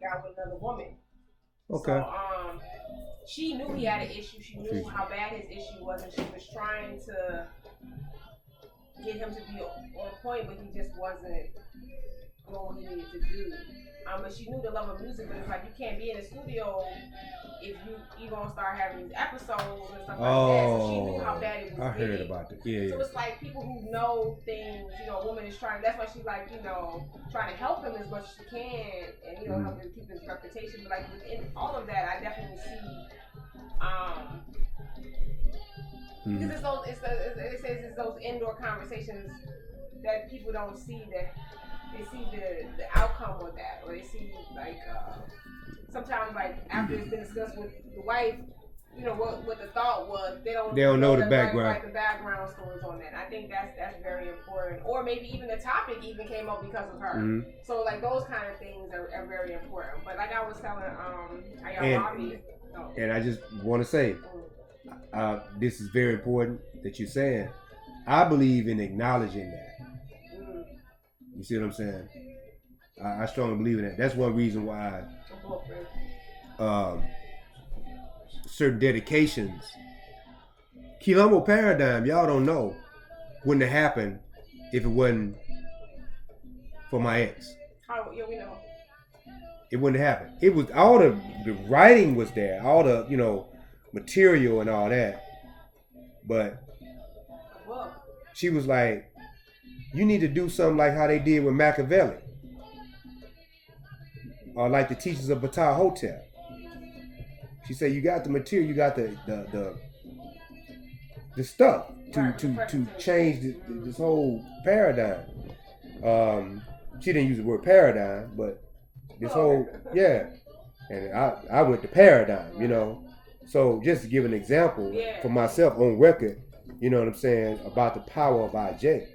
out with another woman. Okay. So she knew he had an issue. She knew how bad his issue was, and she was trying to get him to be on point, but he just wasn't doing what he needed to do. But she knew the love of music, but it's like you can't be in the studio if you gonna start having these episodes and stuff like that. So she knew how bad it was. I heard about that. Yeah. So it's like people who know things, a woman is trying. That's why she's like, trying to help him as much as she can, and help him keep his reputation. But like within all of that, I definitely see. Because it says it's those indoor conversations that people don't see, that they see the outcome of that, or they see like sometimes like after it's been discussed with the wife, what the thought was, they don't know the background. The background stories on that. I think that's very important. Or maybe even the topic even came up because of her. So like those kind of things are very important. But like I was telling Bobby, and I just want to say, this is very important that you're saying. I believe in acknowledging that. You see what I'm saying? I strongly believe in that. That's one reason why certain dedications, Quilombo Paradigm, y'all don't know, wouldn't have happened if it wasn't for my ex. Oh, yeah, we know. It wouldn't have happened. It was all the writing was there, all the material and all that, but she was like, you need to do something like how they did with Machiavelli, or like the teachers of Batar Hotel. She said, you got the material, you got the stuff to change this whole paradigm. She didn't use the word paradigm, but this whole and I went to paradigm, So just to give an example for myself on record, you know what I'm saying, about the power of IJ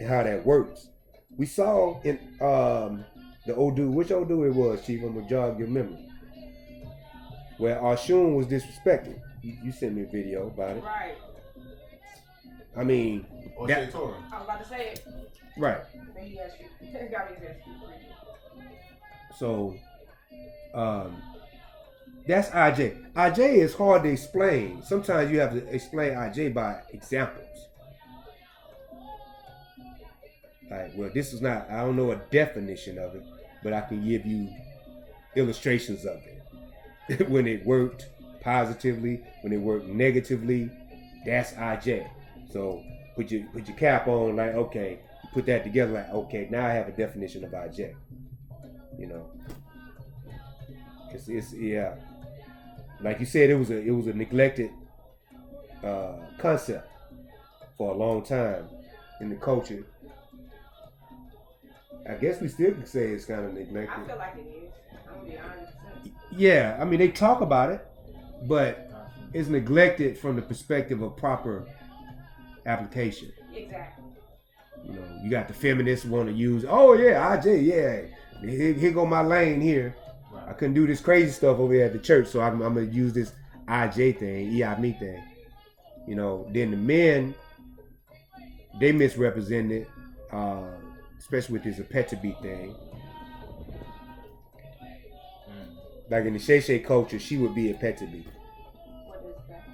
and how that works. We saw in the Odu, which Odu it was, Chief, I'm gonna jog your memory, where Arshun was disrespected. You sent me a video about it. Right. I mean, I was about to say it. Right. So, that's IJ. IJ is hard to explain. Sometimes you have to explain IJ by examples. Like, well, this is not, I don't know a definition of it, but I can give you illustrations of it. When it worked positively, when it worked negatively, that's IJ. So put your cap on, like, okay, you put that together, like, okay, now I have a definition of IJ. It's yeah. Like you said, it was a neglected concept for a long time in the culture. I guess we still can say it's kind of neglected. I feel like it is. I'm gonna be honest. Yeah, I mean they talk about it, but it's neglected from the perspective of proper application. Exactly. You got the feminists want to use, oh yeah, IJ, yeah, here go my lane here. I couldn't do this crazy stuff over here at the church, so I'm gonna use this IJ thing, me thing. Then the men, they misrepresented it, especially with this Apetabi thing. Like in the Shay culture, she would be Apetabi. What is that?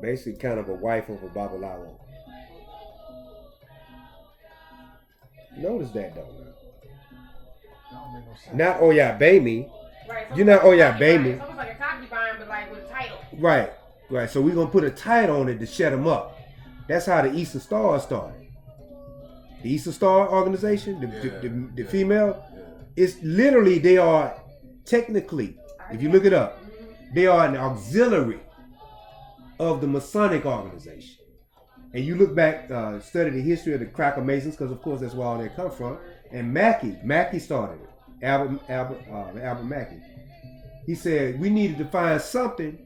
Basically, kind of a wife of a Babalawo. Notice that though, man. Not Oya Bami. Right. You're not Oya Bami. It's almost like a concubine, but like with a title. Right. So we're gonna put a title on it to shut them up. That's how the Eastern Star started. The Eastern Star organization, the female, it's literally, they are technically, if you look it up, they are an auxiliary of the Masonic organization. And you look back, study the history of the Cracker Masons, because of course that's where all that come from. And Mackey started it. Albert Mackey. He said we needed to find something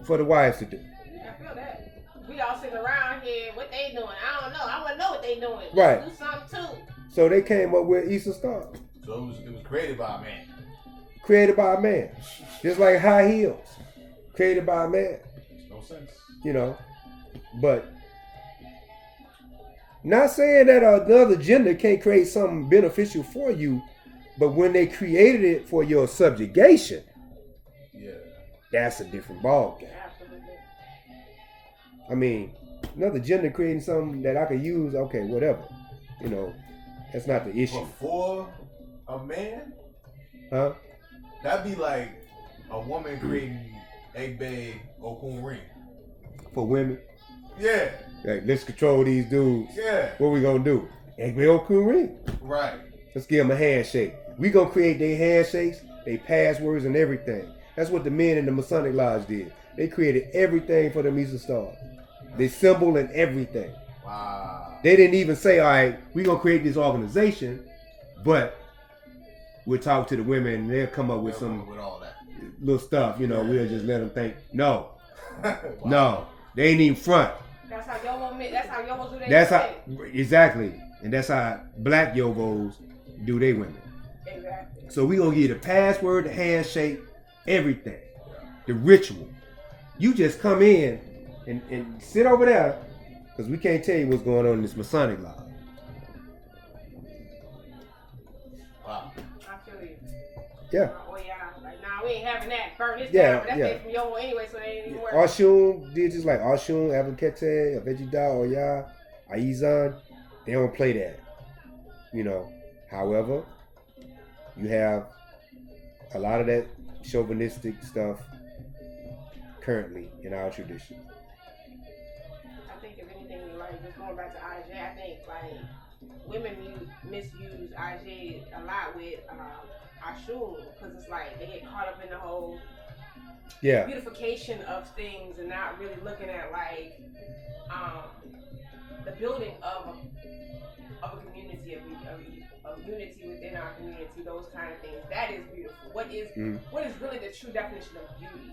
for the wives to do. I feel that. We all sitting around here, what they doing? I don't know. I want to know what they doing. Right. Let's do something too. So they came up with Eastern Star. So it was created by a man. Created by a man. Just like high heels. Created by a man. Makes no sense. But Not saying that another gender can't create something beneficial for you, but when they created it for your subjugation, that's a different ballgame. I mean, another gender creating something that I could use, okay, whatever. You know, that's not the issue. For a man? Huh? That'd be like a woman creating Egbe Okun ring. For women? Yeah. Like, let's control these dudes. Yeah. What we gonna do? Egbe Okun ring. Right. Let's give them a handshake. We gonna create their handshakes, their passwords, and everything. That's what the men in the Masonic Lodge did. They created everything for the Mesa Stars. They symbol and everything. Wow. They didn't even say, all right, we're going to create this organization, but we'll talk to the women and they'll come up with some with all that little stuff. You know, we'll just let them think. No. Wow. No. They ain't even front. That's how Yovo, that's how Yovos do their That's how, exactly. And that's how black Yovos do their women. Exactly. So we're going to give you the password, the handshake, everything. The ritual. You just come in and sit over there because we can't tell you what's going on in this Masonic Lodge. Wow. I feel you. Yeah. Oh, yeah. Like, nah, we ain't having that. Burn this Yeah, down. But that's yeah. it from Yovo anyway, so they ain't even worried. Oshun did just like Oshun, Abakete, Avejida, Oya, Aizan. They don't play that. You know. However, you have a lot of that chauvinistic stuff currently in our tradition. I think if anything, like just going back to IJ, I think like women misuse IJ a lot with Ashun because it's like they get caught up in the whole beautification of things and not really looking at like the building of a community of unity within our community, those kind of things. That is beautiful. What is really the true definition of beauty?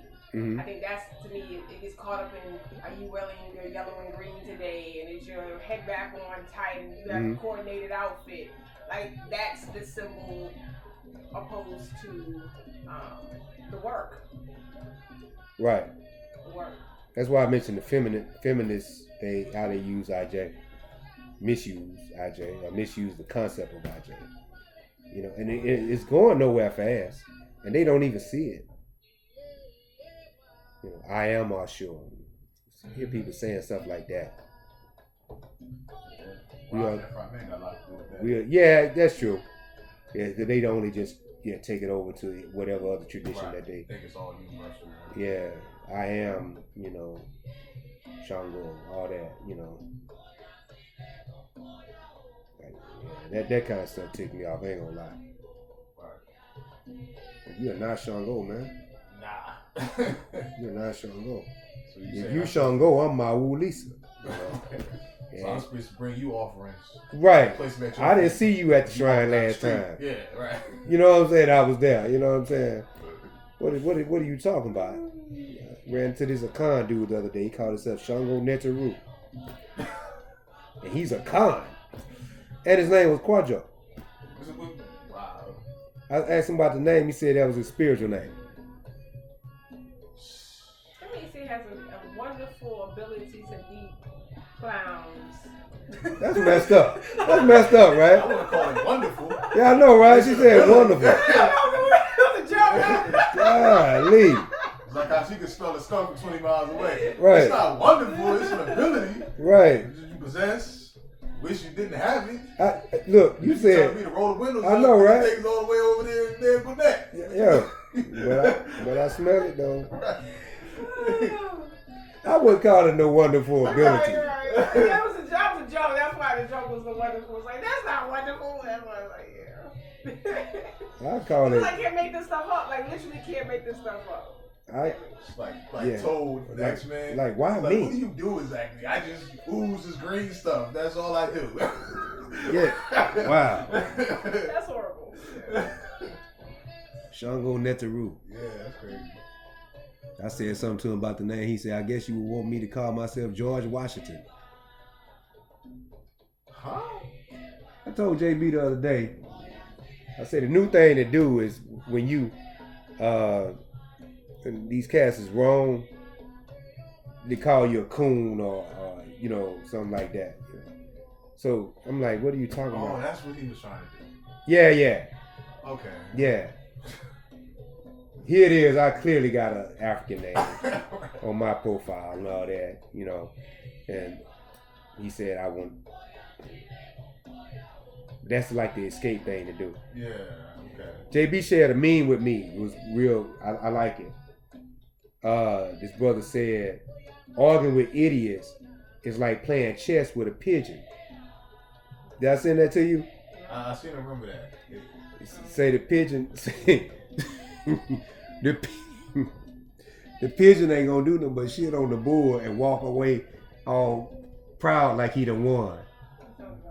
I think that's, to me, it gets caught up in, are you wearing your yellow and green today, and is your head back on tight, and you have a coordinated outfit? Like, that's the symbol opposed to the work. Right. The work. That's why I mentioned the feminists, how they use IJ, misuse IJ, or misuse the concept of IJ. You know, and it's going nowhere fast, and they don't even see it. You know, I am Ashur. So hear people saying stuff like that. Yeah, that's true. Yeah, they don't only just take it over to whatever other tradition that they think it's all universal. Yeah, I am, Shango, all that, Like, that kind of stuff ticked me off. I ain't gonna lie. Right. You're not Shango, man. Nah. You're not Shango. So if you Shango, I'm Mawu Lisa. So I'm supposed to bring you offerings. Right. I didn't see you at the shrine last time. Yeah, right. You know what I'm saying? I was there. You know what I'm saying? What are you talking about? Ran into this Akan dude the other day. He called himself Shango Netaru. And he's a Khan. And his name was Kwajo. Wow. I asked him about the name. He said that was his spiritual name. I mean, he has a wonderful ability to be clowns. That's messed up. That's messed up, right? I wouldn't call it wonderful. Yeah, I know, right? She said wonderful. Golly. It's like how she could smell a skunk from 20 miles away. Right. It's not wonderful. It's an ability. Right. You possess. Wish you didn't have it. Look, you said. Me to roll the windows. I know, right? Things all the way over there and there and back. Yeah. But I smell it though. Right. I wouldn't call it no wonderful ability. Right. That was a joke. That's why the joke was so wonderful. It's like, that's not wonderful. That's why I was like, yeah. I call it. I can't make this stuff up. Like, literally can't make this stuff up. Told the X-Men. Like, why me? What do you do exactly? I just ooze this green stuff. That's all I do. Yeah. Wow. That's horrible. Yeah. Shango Netaru. Yeah, that's crazy. I said something to him about the name. He said, I guess you would want me to call myself George Washington. Huh? I told JB the other day, I said the new thing to do is when you these cats is wrong, they call you a coon or something like that. So I'm like, what are you talking about? Oh, that's what he was trying to do. Yeah. Okay. Yeah. Here it is. I clearly got an African name on my profile and all that, And he said, I want. That's like the escape thing to do. Yeah, okay. JB shared a meme with me. It was real. I like it. This brother said, arguing with idiots is like playing chess with a pigeon. Did I send that to you? I seem to remember that. Say the pigeon. the pigeon ain't gonna do nothing but shit on the board and walk away all proud like he done won.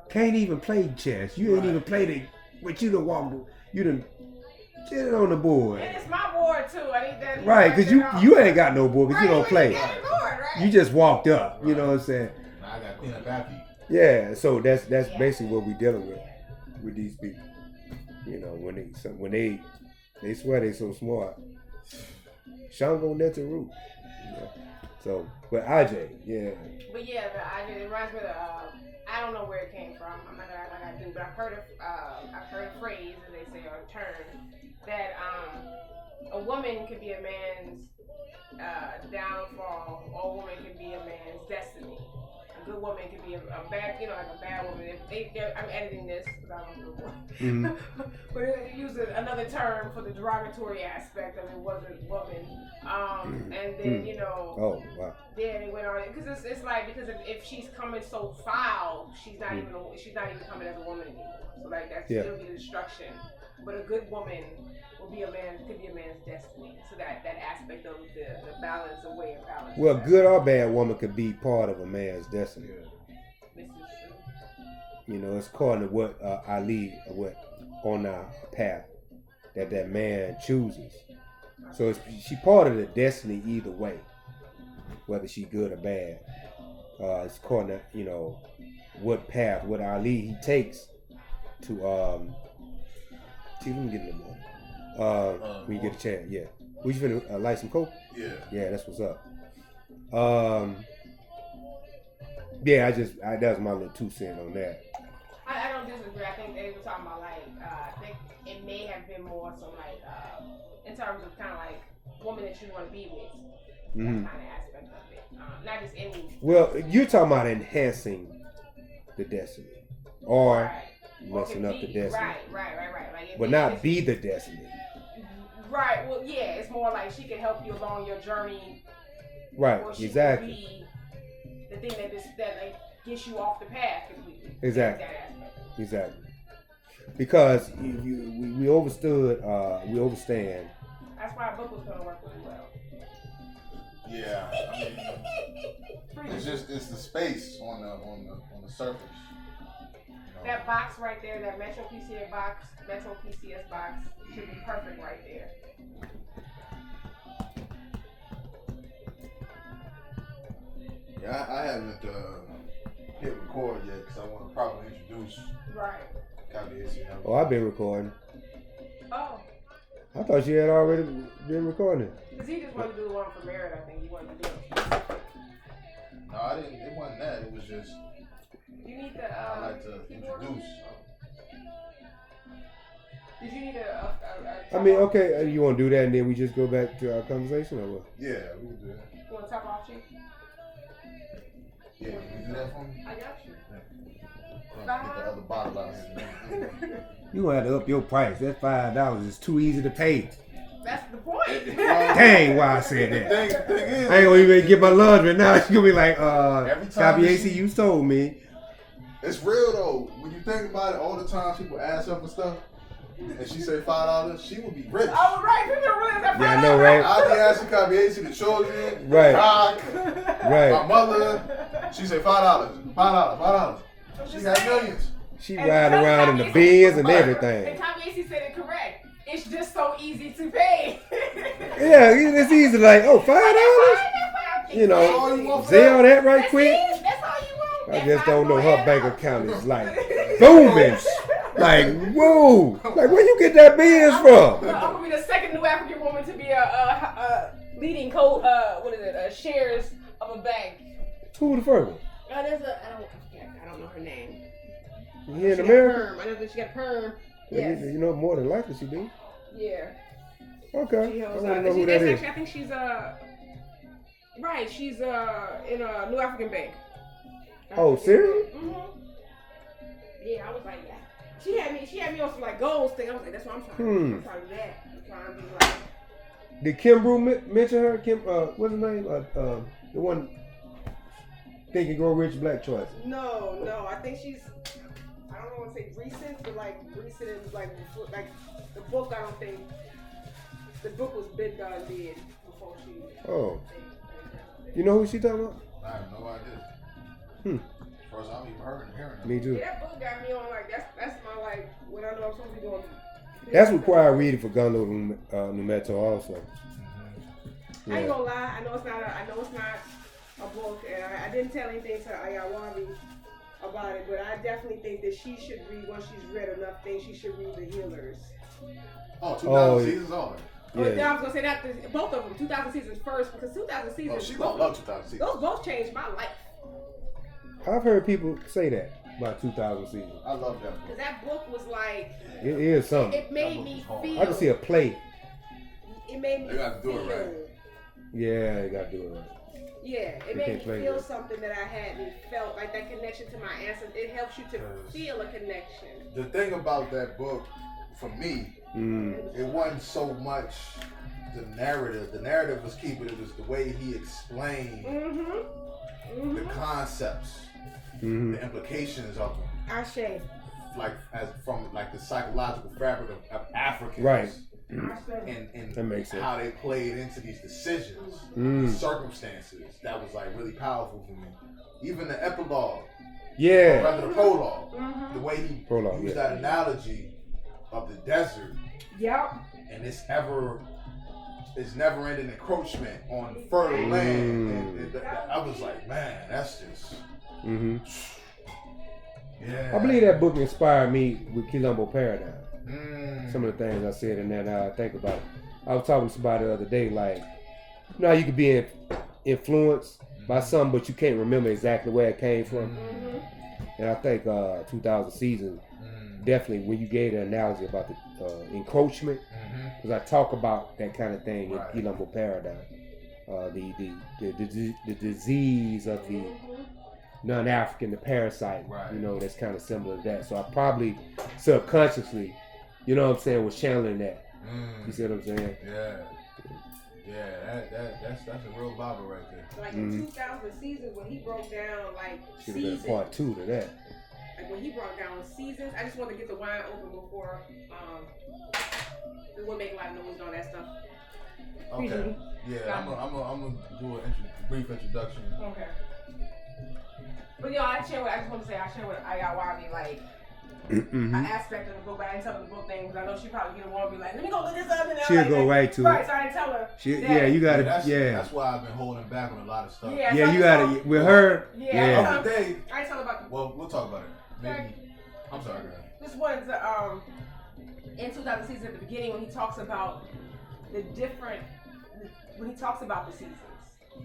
Can't even play chess. You ain't even played it, but you done walked. You done shit it on the board. And it's my board too. I need that. Right, because you ain't got no board because you don't play. Board, right? You just walked up. You know what I'm saying? I got clean up after you. Yeah, so that's basically what we dealing with these people. When they swear they so smart. Shango net to root. So, but AJ, yeah. But yeah, the AJ, it reminds me of I don't know where it came from. I'm not gonna act like I do, but I've heard a phrase, as they say, or a term that a woman could be a man's downfall, or a woman could be a man's destiny. A good woman could be a bad, like a bad woman. I'm editing this because I don't know what. But it used another term for the derogatory aspect of it wasn't woman. And then Oh wow. Yeah, they went on it because it's like because if she's coming so foul, she's not even coming as a woman anymore. So like that's it'll be destruction. But a good woman could be a man's destiny. So that aspect of the balance, the way of balance. Well, good or bad woman could be part of a man's destiny. This is true. It's according to what Ali, what on our path that man chooses. So she part of the destiny either way, whether she good or bad. It's according to what path, what Ali he takes to see if we can get in the morning. When you get a chance, yeah. We just finna light some coke? Yeah, that's what's up. Yeah, that was my little 2 cents on that. I don't disagree. I think they were talking about I think it may have been more so in terms of kind of like woman that you want to be with. That kind of aspect of it. Not just any. Well, you're talking about enhancing the destiny. Or messing up the destiny. Right. Like but not be the destiny. Right. Well, yeah. It's more like she can help you along your journey. Right. Or she Exactly. Can be the thing that gets you off the path completely. Exactly. Exactly. Because we overstand. That's why a book was going to work really well. Yeah, it's the space on the surface. That box right there, that Metro PCS box should be perfect right there. Yeah, I haven't hit record yet because I want to properly introduce. Right. Oh, I've been recording. Oh. I thought you had already been recording. Because he just wanted to do the one for Merit, I think. He wanted to do it. No, I didn't. It wasn't that. It was just. You need the. I like to introduce. Did you need a okay. You want to do that and then we just go back to our conversation or what? Yeah, we can do that. You want to top off, Chief? Yeah, can you do that for me? I got you. Get the other bottle out here. You gonna have to up your price. That $5 is too easy to pay. That's the point. Dang, why I said that. The thing is, I ain't gonna even get my laundry now. She's gonna be like, every time Copy you told me. It's real though. When you think about it, all the time people ask her for stuff, and she say $5, she would be rich. Oh, right. People don't realize that $5. Yeah, I know, right? I'll be asking Copy the children, right? Doc, right. My mother. She say $5. She got millions. She ride around in the Benz and everything. And Copy said it correct. It's just so easy to pay. Yeah, it's easy. Like, oh, $5. You know, Zell that right quick. That's all you want. I just don't know her bank account is like booming. Like, whoa. Like, where you get that Benz from? I'm gonna be the second new African woman to be a leading shares of a bank. Who the first one? There's I don't know her name. Here in America? I know that she got a perm. Yes. You know, more than likely she do. Yeah. Okay. She I want to know who that is. Actually, I think she's right. She's in a New African Bank. Oh, serious? Mm-hmm. Yeah, I was like, yeah. She had me on some like goals thing. I was like, that's what I'm trying to do. I'm trying to do that. I'm trying to be like. Did Kim Brew mention her? Kim, what's her name? The one Think and Grow Rich Black Choice. No. I think she's. I don't want to say recent, but like recent is like the book. I don't think the book was big done did before she. Oh. You know who she talking about? I have no idea. First time even hearing that. Me too. Yeah, that book got me on like that's my like when I know I'm supposed to be doing. That's required reading for Gunload Numeto also. I ain't gonna lie. I know it's not a book, and I didn't tell anything to Ayawabi about it, but I definitely think that she should read, once she's read enough things, she should read The Healers. Oh, 2,000 seasons on it. Yeah. I was gonna say that both of them, 2,000 seasons first, because 2,000 seasons. Oh, she gonna love 2,000 seasons. Those both changed my life. I've heard people say that about 2,000 seasons. I love that book. Because that book was like. It is something. It made me feel. I can see a play. It made me. They got to do it right. Yeah, they got to do it right. Yeah, it made me feel something that I hadn't felt, like that connection to my ancestors. It helps you to feel a connection. The thing about that book, for me, it wasn't so much the narrative. The narrative was key, but it was the way he explained the concepts, the implications of them. Ashe. Like from the psychological fabric of Africans. Right. And that makes sense. How they played into these decisions, circumstances. That was like really powerful for me. Even the epilogue, rather the prologue, the way he used that analogy of the desert. Yep. And it's never-ending encroachment on fertile land. And I was like, man, that's just. Yeah. I believe that book inspired me with Quilombo Paradigm. Some of the things I said in there now I think about it. I was talking to somebody the other day, like, you know how you could be influenced by something, but you can't remember exactly where it came from. And I think 2,000 Seasons, definitely when you gave the analogy about the encroachment, because I talk about that kind of thing in Quilombo Paradigm. The disease of the non-African, the parasite, you know, that's kind of similar to that. So I probably subconsciously, you know what I'm saying, was channeling that. You see what I'm saying? Yeah, that's a real Bible right there. Like in 2,000 Seasons, when he broke down like should have been part 2 to that. Like when he broke down seasons, I just wanted to get the wine open before we wouldn't make a lot of noise on that stuff. Okay. Yeah, I'm gonna do a brief introduction. Okay. But yo, I just want to say I share with Ayawabi like an aspect of the book, but I didn't tell her the book thing because I know she probably get a warm be like, let me go look this up and she'll like, go right to it. Right, so I didn't tell her. You gotta that's why I've been holding back on a lot of stuff. Yeah, you gotta with her. Yeah. Today, I didn't tell her about the well, we'll talk about it. Maybe I'm sorry, girl. This one's in 2,000 Seasons at the beginning when he talks about the seasons.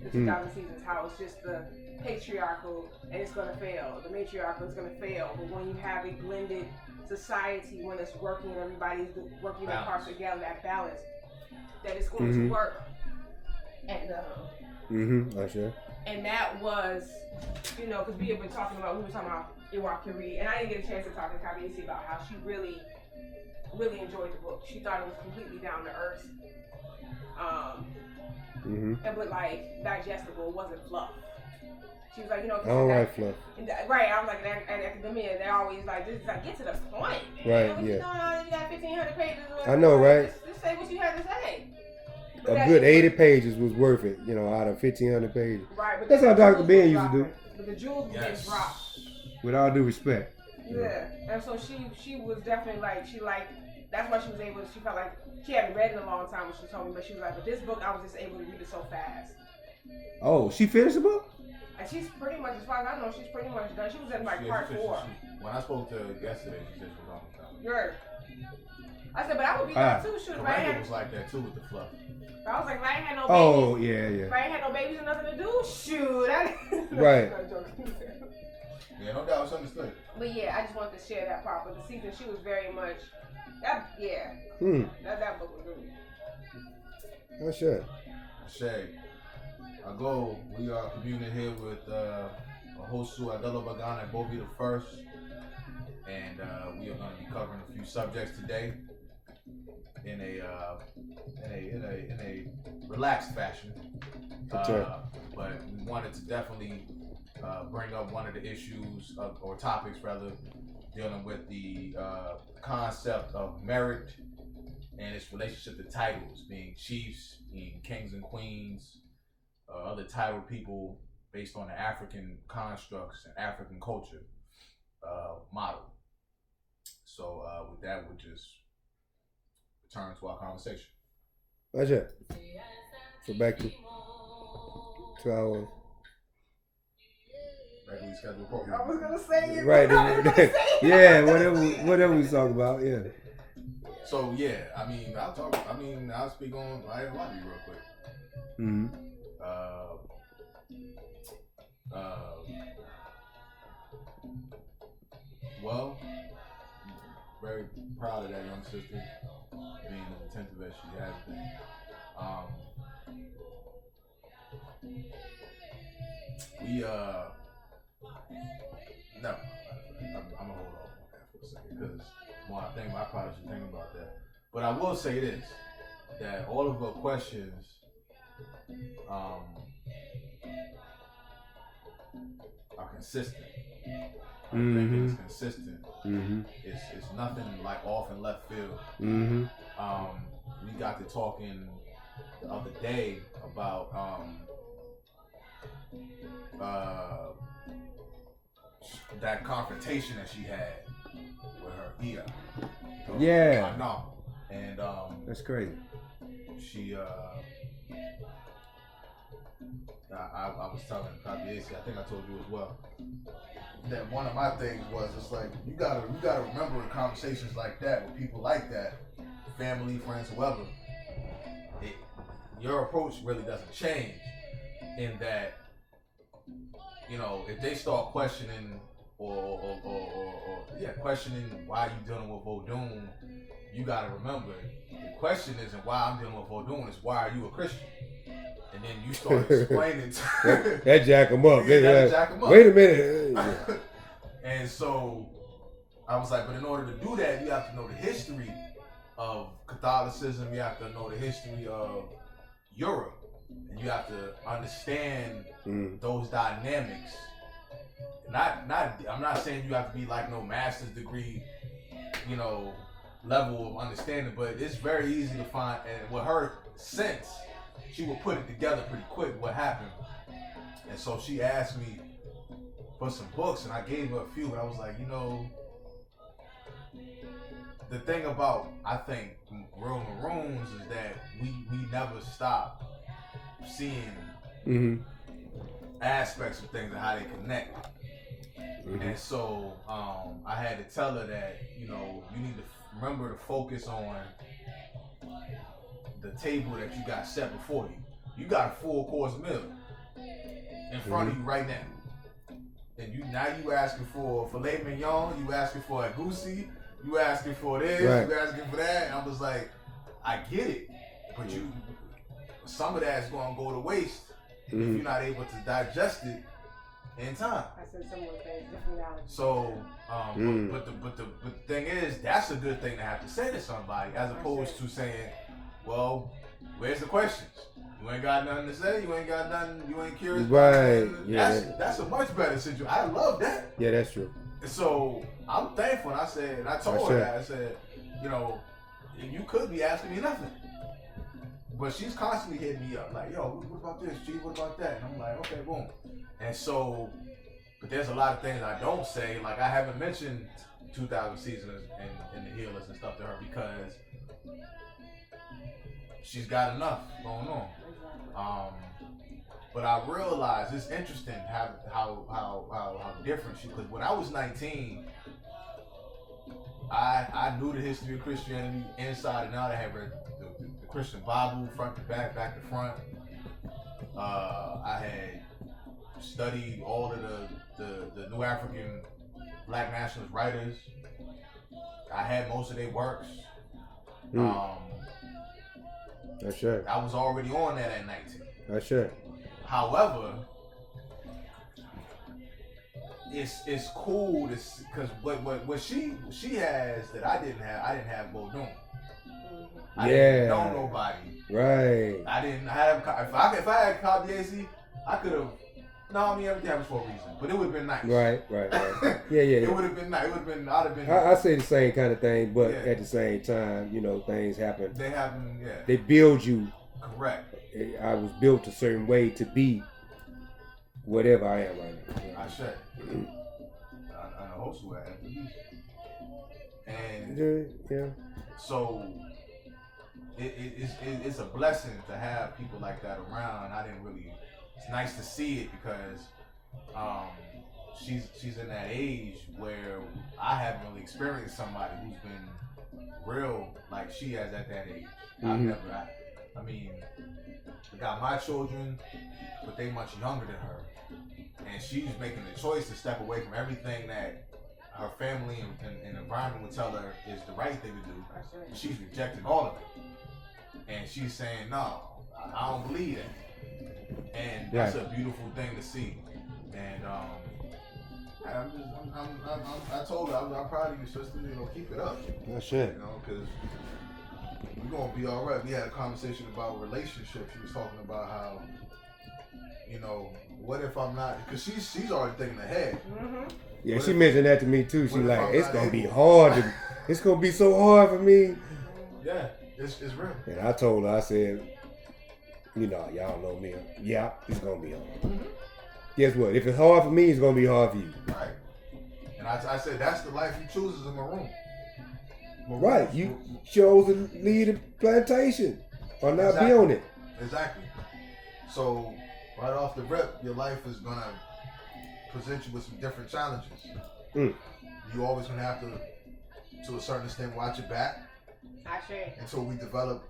The 2,000 Seasons, how it's just the patriarchal and it's gonna fail. The matriarchal is gonna fail. But when you have a blended society, when it's working and everybody's working their parts together, that balance, that it's going to work. And and that was, you know, because we were talking about Iwakiri, and I didn't get a chance to talk to Kabiyesi about how she really, really enjoyed the book. She thought it was completely down to earth. But like digestible, it wasn't fluff. She was like, you know, I don't like fluff. Right, I was like, in academia, they're always like, this is like, get to the point. Right, you know, you got 1,500 pages. I know, right? Just say what you had to say. A good 80 pages was worth it, you know, out of 1,500 pages. Right, but that's how Dr. Ben used to do. But the jewels were getting dropped. With all due respect. Yeah, and so she was definitely like, that's why she was able, she felt like, she hadn't read in a long time when she told me, but she was like, but this book, I was just able to read it so fast. Oh, she finished the book? And she's pretty much, as far as I know, she's pretty much done. She was in like part 4. When I spoke to her yesterday, she said she was almost done. You're. I said, but I would be done too. Shoot, if I had. Was like that too with the fluff. I was like, if I ain't had no babies. Oh, yeah. If I ain't had no babies and nothing to do, shoot. Right. Yeah, no doubt, it's understood. But yeah, I just wanted to share that part. But the season, she was very much that. Yeah, that book was really. Oh shit. Shay, we are communing here with Ayinon Agelogbagan Agbovi the first, and we are going to be covering a few subjects today in a relaxed fashion. But we wanted to definitely bring up one of the issues or topics rather, dealing with the concept of merit and its relationship to titles, being chiefs, being kings and queens, other titled people based on the African constructs and African culture model. So with that, we'll just return to our conversation. That's it. So back to our regularly scheduled program. I was gonna say it. Right. Yeah, whatever we talk about, yeah. So yeah, I'll speak on Bobby real quick. Mm-hmm. Well, very proud of that young sister being as attentive as she has been. No, I'm gonna hold off on that for a second because I probably should think about that. But I will say this: that all of her questions, are consistent. It's consistent. It's nothing like off in left field. We got to talking the other day about that confrontation that she had with her Ia. Yeah. I know. And that's crazy. She I was telling Kabiesi, I think I told you as well, that one of my things was it's like you gotta remember in conversations like that with people like that, family, friends, whoever, your approach really doesn't change in that, you know, if they start questioning or questioning why you dealing with Vodun, you gotta remember the question isn't why I'm dealing with Vodun, it's why are you a Christian? And then you start explaining that jack him up. Jack him up. Wait a minute. And so I was like, but in order to do that, you have to know the history of Catholicism, you have to know the history of Europe, and you have to understand those dynamics. I'm not saying you have to be like no master's degree, you know, level of understanding, but it's very easy to find. And with her sense, she would put it together pretty quick what happened. And so she asked me for some books, and I gave her a few, and I was like, you know, the thing about, I think, Real Maroons is that we never stop seeing aspects of things and how they connect. And so I had to tell her that, you know, you need to remember to focus on the table that you got set before you. You got a full course meal in front of you right now. And you asking for filet mignon, you asking for a goosey, you asking for this, you asking for that. And I was like, I get it, but some of that's gonna go to waste if you're not able to digest it in time. I said similar things, different knowledge. So, but the thing is, that's a good thing to have to say to somebody, as opposed to saying, well, where's the questions? You ain't got nothing to say. You ain't got nothing. You ain't curious. Right. Yeah. That's a much better situation. I love that. Yeah, that's true. So I'm thankful. And I told her that. I said, you know, you could be asking me nothing, but she's constantly hitting me up like, yo, what about this? Gee, what about that? And I'm like, okay, boom. And so, but there's a lot of things I don't say. Like I haven't mentioned 2,000 Seasons and the Healers and stuff to her because she's got enough going on. But I realized it's interesting how different she. Because when I was 19, I knew the history of Christianity inside and out. I had read the Christian Bible front to back, back to front. I had studied all of the the New African Black Nationalist writers. I had most of their works. That's right. I was already on that at 19. That's right. However, it's cool to because what she has that I didn't have Bodum. I didn't know nobody. Right. I didn't have if I had Kabiesi, I could have. No, I mean everything happens for a reason, but it would have been nice. Right. Yeah. It would have been nice. It would have been. I'd have been. I say the same kind of thing, but at the same time, things happen. They happen. Yeah. They build you. Correct. I was built a certain way to be whatever I am right now. I said. I also at least. And yeah. So it's a blessing to have people like that around. I didn't really. It's nice to see it because she's in that age where I haven't really experienced somebody who's been real like she has at that age. Mm-hmm. I mean, I got my children, but they much younger than her, and she's making the choice to step away from everything that her family and environment would tell her is the right thing to do. She's rejecting all of it, and she's saying, "No, I don't believe that." And that's a beautiful thing to see. And I told her I'm proud of you, sister. Keep it up. That's it. Because we're gonna be all right. We had a conversation about relationships. She was talking about how, what if I'm not? Because she's already thinking ahead. Mm-hmm. Yeah, she mentioned that to me too. She's like, it's gonna be hard. It's gonna be so hard for me. Yeah, it's real. And I told her, I said, y'all know me. Yeah, it's gonna be hard. Mm-hmm. Guess what? If it's hard for me, it's gonna be hard for you. Right. And I said that's the life you choose as a maroon. Right. You chose to lead a plantation or not be on it. Exactly. So right off the rip, your life is gonna present you with some different challenges. You always gonna have to a certain extent, watch it back. Until we develop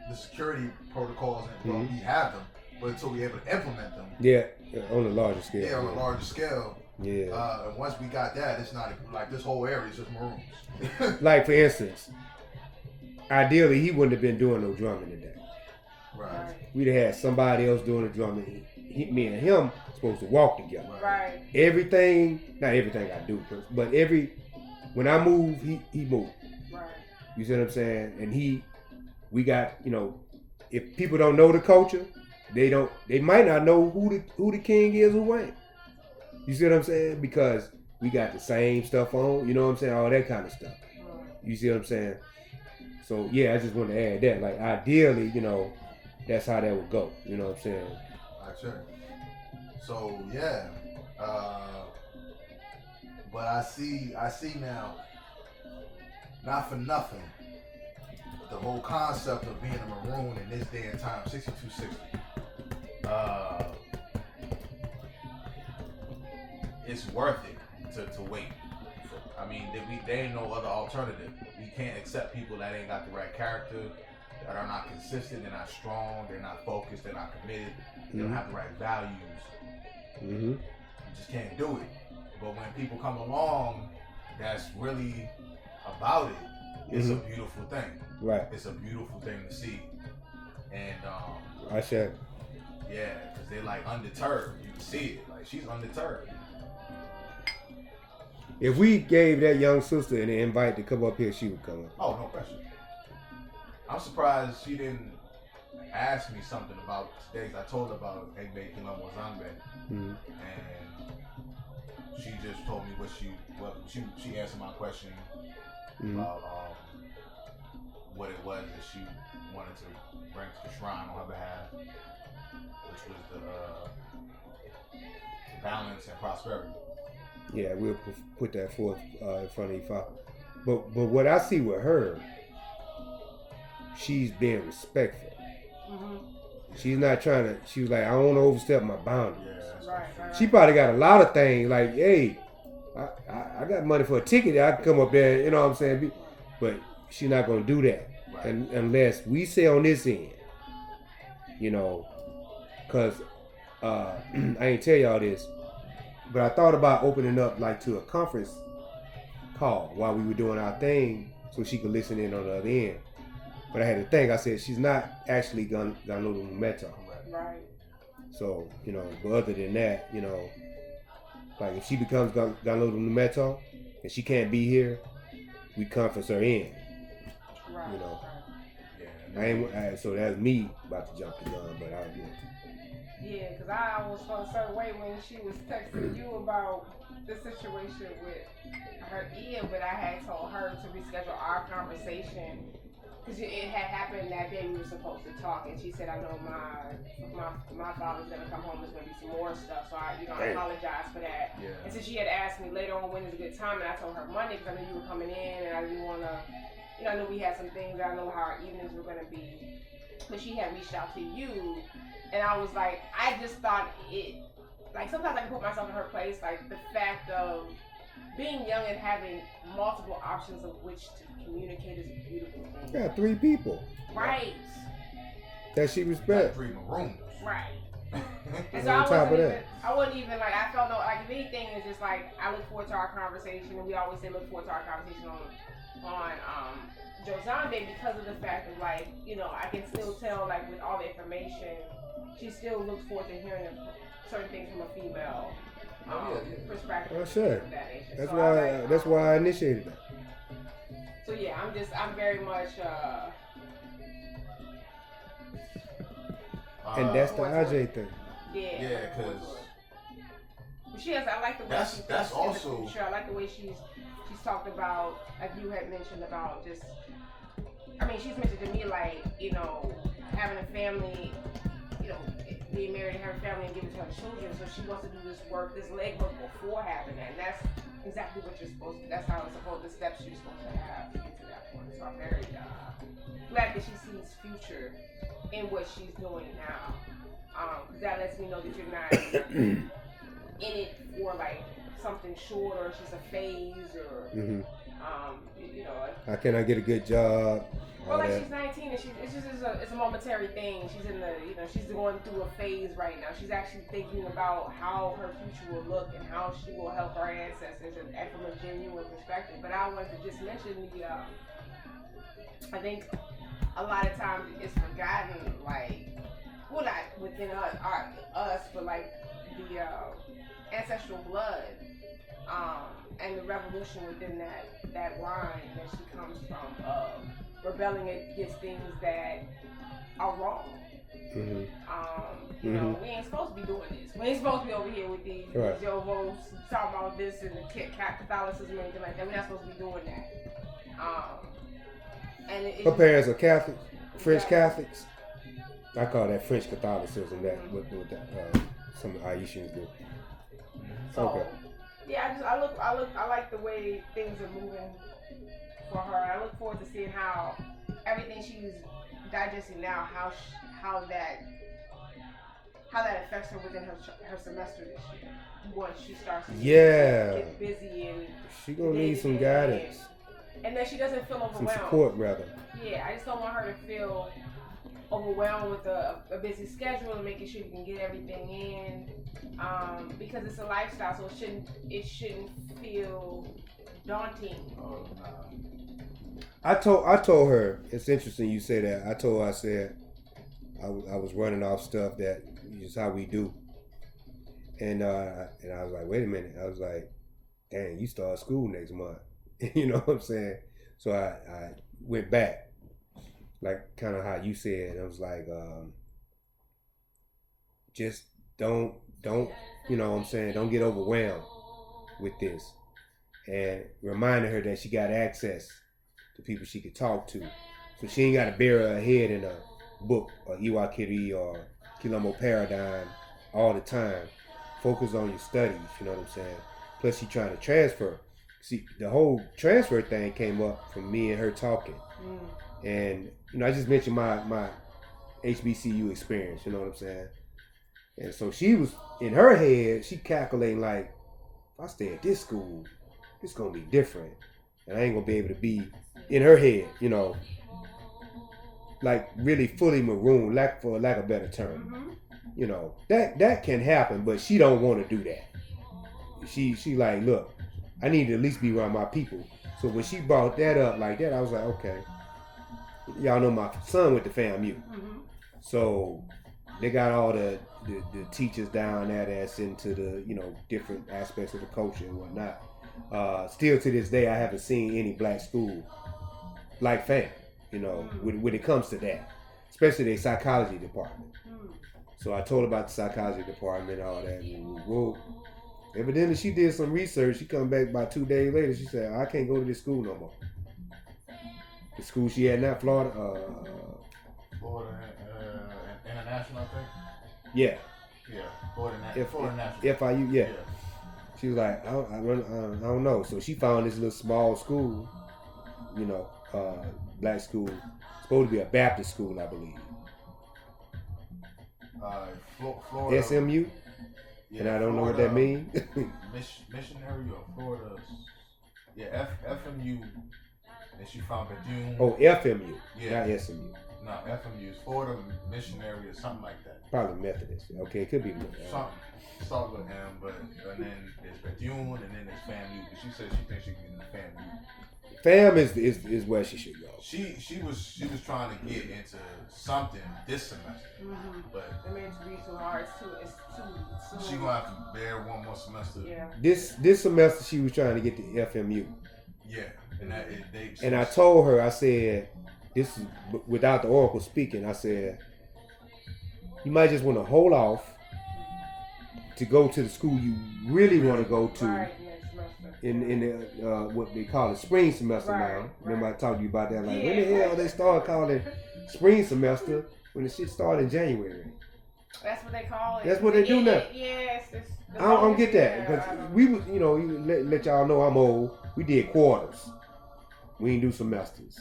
the security protocols, and we have them, but until we're able to implement them. Yeah, on a larger scale. Yeah, on a larger scale. Yeah. And once we got that, it's not like this whole area is just maroons. Like for instance, ideally he wouldn't have been doing no drumming today. Right. We'd have had somebody else doing the drumming. Me and him supposed to walk together. Right. Not everything I do, but when I move, he moves. Right. You see what I'm saying? And we got, if people don't know the culture, they might not know who the king is, who ain't. You see what I'm saying? Because we got the same stuff on, you know what I'm saying? All that kind of stuff. You see what I'm saying? So yeah, I just want to add that. Like ideally, that's how that would go. You know what I'm saying? Sure. So yeah, but I see now, not for nothing, the whole concept of being a maroon in this day and time, 6260. It's worth it to wait. I mean, there ain't no other alternative. We can't accept people that ain't got the right character, that are not consistent, they're not strong, they're not focused, they're not committed, they don't have the right values. You just can't do it. But when people come along that's really about it, it's a beautiful thing. Right. It's a beautiful thing to see. And I said, yeah, because they're like undeterred. You can see it. Like she's undeterred. If we gave that young sister an invite to come up here, she would come up. Oh, no question. I'm surprised she didn't ask me something about today. I told her about ekaabokilombo and she just told me she answered my question about what it was that she wanted to bring to the shrine on her behalf, which was the balance and prosperity. Yeah, we'll put that forth in front of you, Father. But what I see with her, she's being respectful. She's not trying to. She was like, I don't want to overstep my boundaries. Yeah, right. She probably got a lot of things like, hey, I got money for a ticket. I can come up there. You know what I'm saying? But she's not going to do that, and unless we say on this end, because I ain't tell y'all this. But I thought about opening up like to a conference call while we were doing our thing, so she could listen in on the other end. But I had to think. I said she's not actually gonna know the metal. Right. So but other than that, like if she becomes Ganolo Numeto and she can't be here, we conference her in. Right. Yeah. So that's me about to jump the gun, but Yeah, because I was felt a certain way when she was texting you about the situation with her ear, but I had told her to reschedule our conversation because it had happened that day we were supposed to talk, and she said, I know my father's going to come home, there's going to be some more stuff, so I apologize for that. Yeah. And so she had asked me later on when is a good time, and I told her Monday because I knew you were coming in, and I didn't want to, I knew we had some things, I know how our evenings were going to be, but she had reached out to you. And I was like, I just thought it, like sometimes I can put myself in her place, like the fact of being young and having multiple options of which to communicate is a beautiful thing. yeah, 3 people. Right. That she respects. 3 maroons. Right. And so On top of that. I wasn't even like, I felt like if anything, it's just like, I look forward to our conversation, and we always say look forward to our conversation on Jozande because of the fact of like, I can still tell like with all the information, she still looks forward to hearing certain things from a female perspective. Oh, sure. Of that nature. That's why I initiated that. So yeah, I'm very much. And that's the AJ thing. Yeah, because she has. I like the way that's also. Sure, I like the way she's talked about, like you had mentioned about just. I mean, she's mentioned to me like having a family, being married and having a family and giving to her children. So she wants to do this legwork before having that. And that's exactly what you're supposed to. That's how it's supposed. The steps you're supposed to have to get to that point. So I'm very glad that she sees future in what she's doing now. That lets me know that you're not in it for like something short or it's just a phase or how can I get a good job? Well, like she's 19 and it's a momentary thing. She's in the she's going through a phase right now. She's actually thinking about how her future will look and how she will help her ancestors and from a genuine perspective. But I wanted to just mention I think a lot of times it's forgotten, like, well, not within us, but like the ancestral blood, and the revolution within that line that she comes from, rebelling against things that are wrong. We ain't supposed to be doing this. We ain't supposed to be over here with these Jovos talking about this and the Catholicism and anything like that. We're not supposed to be doing that. Her parents are Catholics, French Catholics. I call that French Catholicism. That what some Haitians do. So, yeah, I like the way things are moving for her. I look forward to seeing how everything she's digesting now, how that affects her within her semester this year. Once she starts to get busy and she gonna need some guidance. And that she doesn't feel overwhelmed. Some support, rather. Yeah, I just don't want her to feel overwhelmed with a busy schedule and making sure you can get everything in. Because it's a lifestyle, so it shouldn't feel daunting. I told her, it's interesting you say that. I told her, I said, I was running off stuff that is how we do. And I was like, wait a minute. I was like, dang, you start school next month. You know what I'm saying? So I went back, like kind of how you said. I was like, just don't, you know what I'm saying? Don't get overwhelmed with this. And reminding her that she got access to people she could talk to. So she ain't got to bury her head in a book or Iwakiri or Kilombo paradigm all the time. Focus on your studies, you know what I'm saying? Plus she trying to transfer. See, the whole transfer thing came up from me and her talking. And, I just mentioned my HBCU experience, you know what I'm saying? And so she was, in her head, she calculating like, if I stay at this school, it's going to be different. And I ain't going to be able to be, in her head, like really fully marooned, for lack of a better term. That can happen, but she don't want to do that. she like, look, I need to at least be around my people. So when she brought that up like that, I was like, okay. Y'all know my son went to FAMU. Mm-hmm. So they got all the teachers down there that's into the, different aspects of the culture and whatnot. Still to this day, I haven't seen any black school like FAM, when it comes to that, especially their psychology department. So I told her about the psychology department and all that. And evidently she did some research. She come back about 2 days later. She said, I can't go to this school no more. The school she had now, Florida. Florida International, I think. Yeah. Yeah. Florida National. FIU, yeah. She was like, I don't know. So she found this little small school, black school. Supposed to be a Baptist school, I believe. Florida. SMU? Yeah, and I don't know what that means. Missionary or Florida. Yeah, FMU. And she found Bethune. Oh, FMU. Yeah. Not SMU. No, FMU is Florida Missionary or something like that. Probably Methodist. Okay, it could be something. Start with M, and then there's Bethune, and then there's FAMU. But she said she thinks she can get into FAMU. FAM is where she should go. She was trying to get into something this semester, but it may be too hard. It's too soon. She gonna have to bear one more semester. Yeah. This semester she was trying to get to FMU. Yeah, and I told her, I said, this is without the oracle speaking. I said, you might just want to hold off to go to the school you really want to go to. Right. In the what they call it spring semester now. Remember I talked to you about that? Like when the hell they start calling spring semester when the shit started in January? That's what they call it. That's what they do now. Yes. I don't get that because we was let y'all know I'm old. We did quarters. We didn't do semesters.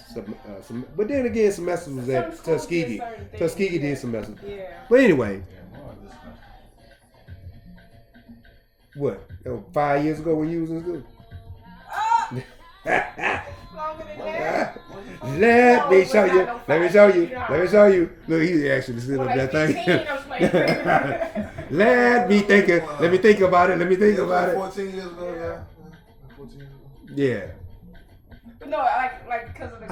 But then again, semesters was at Tuskegee. Tuskegee did semesters. Yeah. But anyway. What? 5 years ago when you was in school? Longer than that. Let me show you. Let me show you. Look, he's actually sitting up that thing. Let me think about it. 14 years ago, yeah. 14 years ago. Yeah. But no, like because of the.